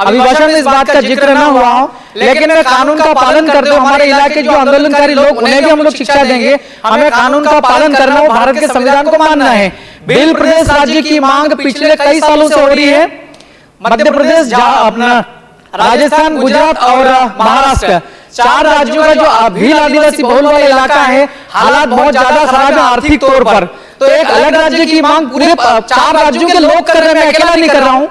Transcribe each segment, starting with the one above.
अभिभाषण में इस बात का जिक्र न हुआ हो, लेकिन मैं कानून का पालन करते हुए हमारे इलाके जो आंदोलनकारी लोग उन्हें भी हम लोग शिक्षा देंगे। हमें कानून का पालन करना हो, भारत के संविधान को मानना है। बिल प्रदेश राज्य की मांग पिछले कई सालों से हो रही है। मध्य प्रदेश, अपना राजस्थान, गुजरात और महाराष्ट्र, 4 राज्यों का जो भील आदिवासी बहुल वाला इलाका है, हालात बहुत ज्यादा खराब है आर्थिक तौर पर। तो एक अलग राज्य की मांग पूरे 4 राज्यों के लोग कर रहे हैं, मैं अकेला नहीं कर रहा हूं।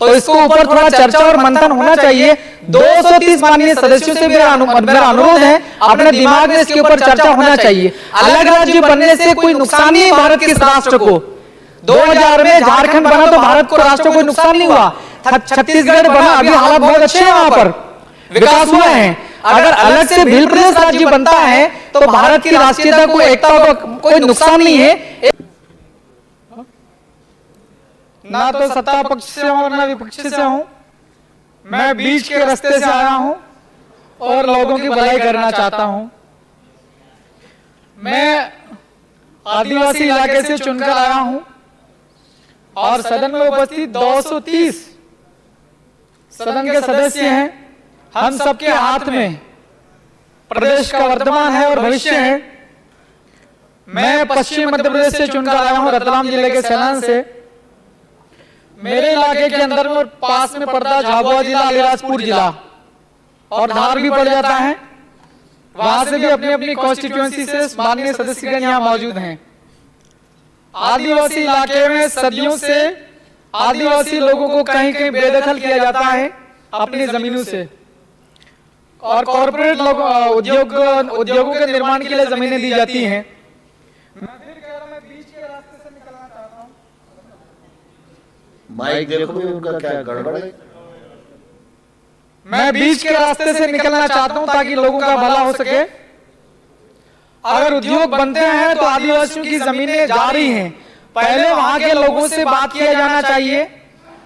तो इसको ऊपर थोड़ा चर्चा और मंथन होना चाहिए। 230 माननीय सदस्यों से मेरा अनुरोध है, अपने दिमाग में इसके ऊपर चर्चा होना चाहिए। अलग राज्य बनने से कोई नुकसान नहीं है भारत के राष्ट्र को। 2000 में झारखंड बना तो भारत को राष्ट्र को कोई नुकसान नहीं हुआ। छत्तीसगढ़ बना, अभी हालात बहुत अच्छे हैं, वहां पर विकास हुआ है। अगर अलग से भील प्रदेश राज्य बनता है तो भारत की राष्ट्रीयता को, एकता को कोई नुकसान नहीं है। ना तो सत्ता पक्ष से हूं ना विपक्ष से हूं, मैं बीच के रास्ते से आया हूं और लोगों की भलाई करना चाहता हूं। मैं आदिवासी इलाके से चुनकर आया हूं और सदन में उपस्थित 230 सदन के सदस्य हैं। हम सबके हाथ में प्रदेश का वर्तमान है और भविष्य है। मैं पश्चिम मध्य प्रदेश से चुनकर आया हूं, रतलाम जिले के सैलान से। मेरे इलाके के अंदर में पास में पड़ता है झाबुआ जिला, अलीराजपुर जिला और धार भी पड़ जाता है। वहां से भी अपनी अपनी कॉन्स्टिट्यूएंसी से माननीय सदस्यगण यहाँ मौजूद हैं। आदिवासी इलाके में सदियों से आदिवासी लोगों को कहीं कहीं बेदखल किया जाता है अपनी जमीनों से, और कॉर्पोरेट उद्योगों के निर्माण के लिए जमीनें दी जाती हैं। मैं फिर कह रहा हूं, मैं बीच के रास्ते से निकलना चाहता हूं। माइक देखो भी उनका क्या गड़बड़ है। मैं बीच के रास्ते से निकलना चाहता हूं ताकि लोगों का भला हो सके। अगर उद्योग बनते हैं तो आदिवासियों की जमीनें जा रही हैं, पहले वहां के लोगों से बात किया जाना चाहिए।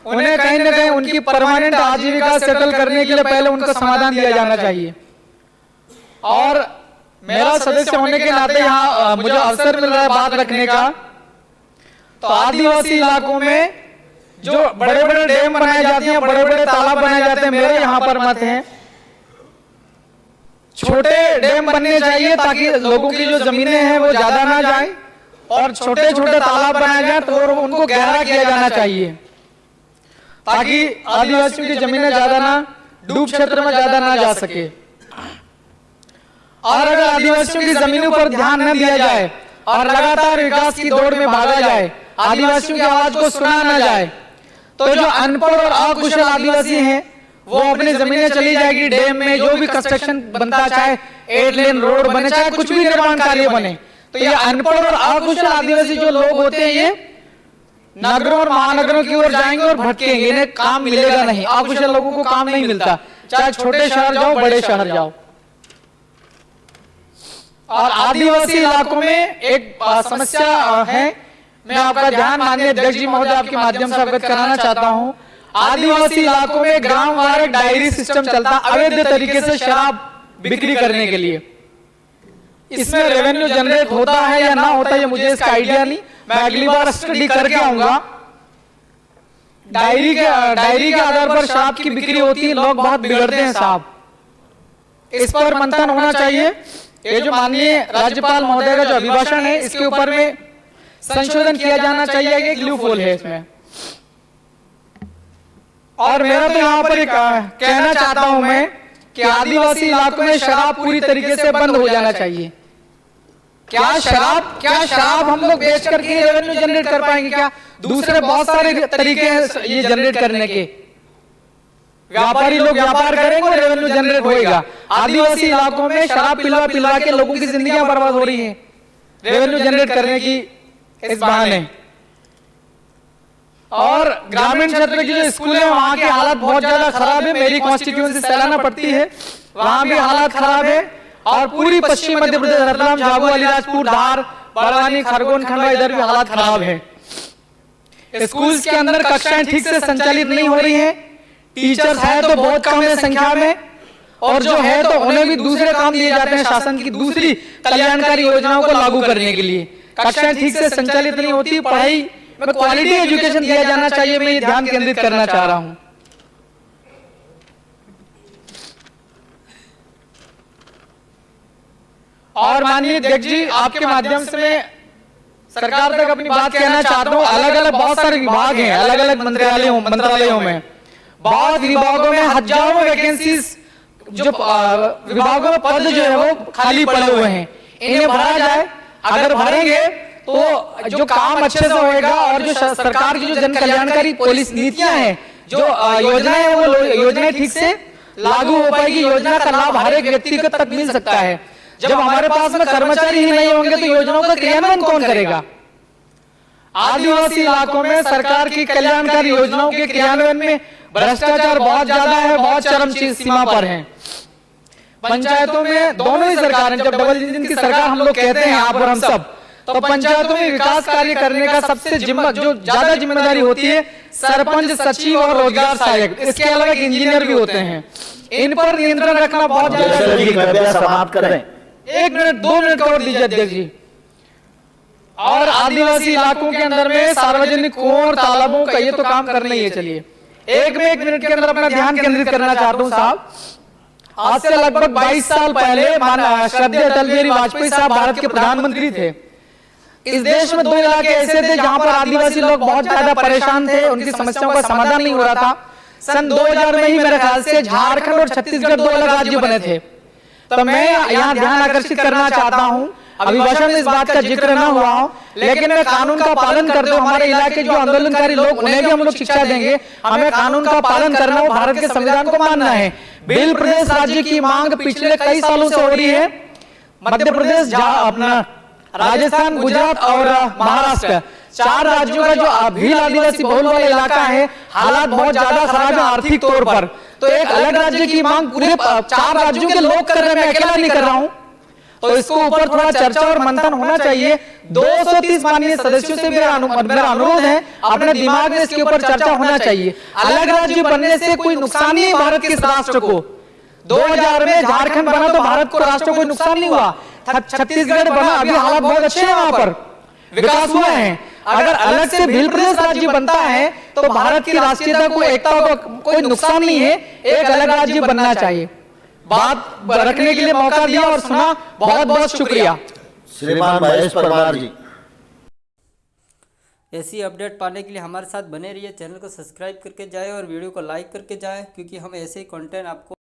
उन्हें कहीं ना कहीं उनकी परमानेंट आजीविका सेटल करने के लिए पहले उनका समाधान दिया जाना चाहिए। और मेरा सदस्य होने के नाते यहाँ मुझे अवसर मिल रहा है बात रखने का। तो आदिवासी इलाकों में जो बड़े बड़े डैम बनाए जाते हैं, बड़े बड़े तालाब बनाए जाते हैं, मेरे यहाँ पर मत है छोटे डैम बनने चाहिए ताकि लोगों की जो जमीनें हैं वो ज्यादा ना जाए, और छोटे छोटे तालाब बनाए जाए तो उनको गहरा किया जाना चाहिए ताकि आदिवासियों की जमीनें ज्यादा ना डूब क्षेत्र में ज्यादा ना जा सके। और अगर आदिवासियों की जमीनों पर ध्यान न दिया जाए और लगातार विकास की दौड़ में भागा जाए, आदिवासियों की आवाज को सुना न जाए, तो जो अनपढ़ और अकुशल आदिवासी हैं वो अपनी जमीनें चली जाएगी डैम में। जो भी कंस्ट्रक्शन बनता, चाहे 8 लेन रोड बने, चाहे कुछ भी निर्माण कार्य बने, तो ये अनपढ़ और अकुशल आदिवासी जो लोग होते हैं ये नगरों और महानगरों की ओर जाएंगे और भटकेंगे। इन्हें काम मिलेगा नहीं, अकुशल लोगों को काम नहीं मिलता, चाहे छोटे शहर जाओ बड़े शहर जाओ। और आदिवासी इलाकों में एक समस्या है, मैं आपका ध्यान माननीय अध्यक्ष जी महोदय आपके माध्यम से अवगत कराना चाहता हूं। आदिवासी इलाकों में ग्राम वार एक डायरी सिस्टम चलता, अवैध तरीके से शराब बिक्री करने के लिए। इसमें रेवेन्यू जनरेट होता है या ना होता है मुझे इसका आइडिया नहीं, मैं अगली बार स्टडी करके आऊंगा। डायरी के आधार पर शराब की बिक्री होती है, लोग बहुत बिगड़ते हैं साहब। इस पर मंथन होना चाहिए। ये जो माननीय राज्यपाल महोदय का जो अभिभाषण है इसके ऊपर में संशोधन किया जाना चाहिए कि लूपहोल है इसमें। और मेरा तो यहाँ पर कहना चाहता हूं मैं कि आदिवासी इलाकों में शराब पूरी तरीके से बंद हो जाना चाहिए। क्या शराब हम लोग बेच करके रेवेन्यू जनरेट कर पाएंगे? क्या दूसरे बहुत सारे तरीके हैं ये जनरेट करने के। व्यापारी लोग व्यापार करेंगे और रेवेन्यू जनरेट होएगा। आदिवासी इलाकों में शराब पिलवा के लोगों की जिंदगियां बर्बाद हो रही हैं रेवेन्यू जनरेट करने की इस बहाने। और ग्रामीण क्षेत्र की जो स्कूल है वहां की हालत बहुत ज्यादा खराब है। मेरी कॉन्स्टिट्यूएंसी सैलाना पड़ती है, वहां भी हालत खराब है। और पूरी पश्चिम मध्य प्रदेश, रतलाम, झाबुआ, अलीराजपुर, धार, बड़वानी, खरगोन, खंडवा, इधर भी हालत खराब है। स्कूल्स के अंदर कक्षाएं ठीक से संचालित नहीं हो रही हैं। टीचर्स है तो बहुत कम है संख्या में, और जो है तो उन्हें भी दूसरे काम दिए जाते हैं शासन की दूसरी कल्याणकारी योजनाओं को लागू करने के लिए। कक्षाएं ठीक से संचालित नहीं होती। पढ़ाई में क्वालिटी एजुकेशन दिया जाना चाहिए, मैं ये ध्यान केंद्रित करना चाह रहा हूं। और माननीय अध्यक्ष जी, आपके माध्यम से मैं सरकार तक अपनी बात कहना चाहता हूँ। अलग अलग बहुत सारे विभाग हैं, अलग अलग मंत्रालयों में बहुत विभागों में हजारों वैकेंसीज, जो विभागों में पद जो है वो खाली पड़े हुए हैं, इन्हें भरा जाए। अगर भरेंगे तो जो काम अच्छे से होएगा और जो सरकार की जो जन कल्याणकारी पॉलिसी नीतियां हैं, जो योजनाएं हैं, वो योजनाएं ठीक से लागू हो पाएगी। योजना का लाभ हर एक व्यक्ति को तक मिल सकता है। जब हमारे पास में कर्मचारी ही नहीं होंगे तो योजनाओं का क्रियान्वयन कौन करेगा? आदिवासी इलाकों में सरकार की कल्याणकारी योजनाओं के क्रियान्वयन में भ्रष्टाचार बहुत ज्यादा है, बहुत चरम सीमा पर है। पंचायतों में दोनों ही सरकारें, जब डबल इंजन की सरकार हम लोग कहते हैं यहाँ पर हम सब, तो पंचायतों में विकास कार्य करने का सबसे जो ज्यादा जिम्मेदारी होती है सरपंच, सचिव और रोजगार सहायक। इसके अलावा एक इंजीनियर भी होते हैं। इन पर नियंत्रण रखना बहुत ज्यादा जरूरी है। समाप्त करें। 1 मिनट 2 मिनट और दीजिए अध्यक्ष जी। और आदिवासी इलाकों के अंदर में सार्वजनिक कुओं और तालाबों का ये तो काम करना ही है। चलिए 1 मिनट के अंदर अपना ध्यान केंद्रित करना चाहता हूँ साहब। आज से लगभग 22 साल पहले श्रद्धेय अटल बिहारी वाजपेयी साहब भारत के प्रधानमंत्री थे। इस देश में 2 इलाके ऐसे थे जहां पर आदिवासी लोग बहुत ज्यादा परेशान थे, उनकी समस्याओं का समाधान नहीं हो रहा था। सन 2000 में ही मेरे ख्याल से झारखंड और छत्तीसगढ़ 2 अलग राज्य बने थे। तो मैं यहाँ ध्यान आकर्षित करना चाहता हूँ, अभिभाषण में इस बात का जिक्र ना हुआ हो, लेकिन मैं कानून का पालन करते हुए हमारे इलाके जो आंदोलनकारी लोग, उन्हें भी हम लोग शिक्षा देंगे। हमें कानून का पालन करना हो, भारत के संविधान को मानना है। बिल प्रदेश राज्य की मांग पिछले कई सालों से हो रही है। मध्य प्रदेश, अपना राजस्थान, गुजरात और महाराष्ट्र, 4 राज्यों का जो भील आदिवासी बहुल वाला इलाका है, हालात बहुत ज्यादा खराब है आर्थिक तौर पर। तो एक अलग राज्य की मांग पूरे 4 राज्यों के लोग कर रहे हैं, मैं अकेला नहीं कर रहा हूं। तो इसको ऊपर थोड़ा चर्चा और मंथन होना चाहिए। 230 माननीय सदस्यों से मेरा अनुरोध है, अपने दिमाग में इसके ऊपर चर्चा होना चाहिए। अलग राज्य बनने से कोई नुकसान नहीं है भारत के राष्ट्र को। 2000 में झारखंड बना तो भारत को राष्ट्र को कोई नुकसान नहीं हुआ। छत्तीसगढ़ बना, अभी हालात बहुत अच्छे हैं, वहां पर विकास हुआ है। अगर अलग से भील प्रदेश राज्य बनता है तो भारत की राष्ट्रीयता को, एकता को कोई नुकसान नहीं है। एक अलग राज्य बनना चाहिए। बात रखने के लिए मौका दिया और सुना, बहुत बहुत शुक्रिया। श्रीमान महेश परमार जी। ऐसी अपडेट पाने के लिए हमारे साथ बने रहिए। चैनल को सब्सक्राइब करके जाए और वीडियो को लाइक करके जाए, क्योंकि हम ऐसे ही कंटेंट आपको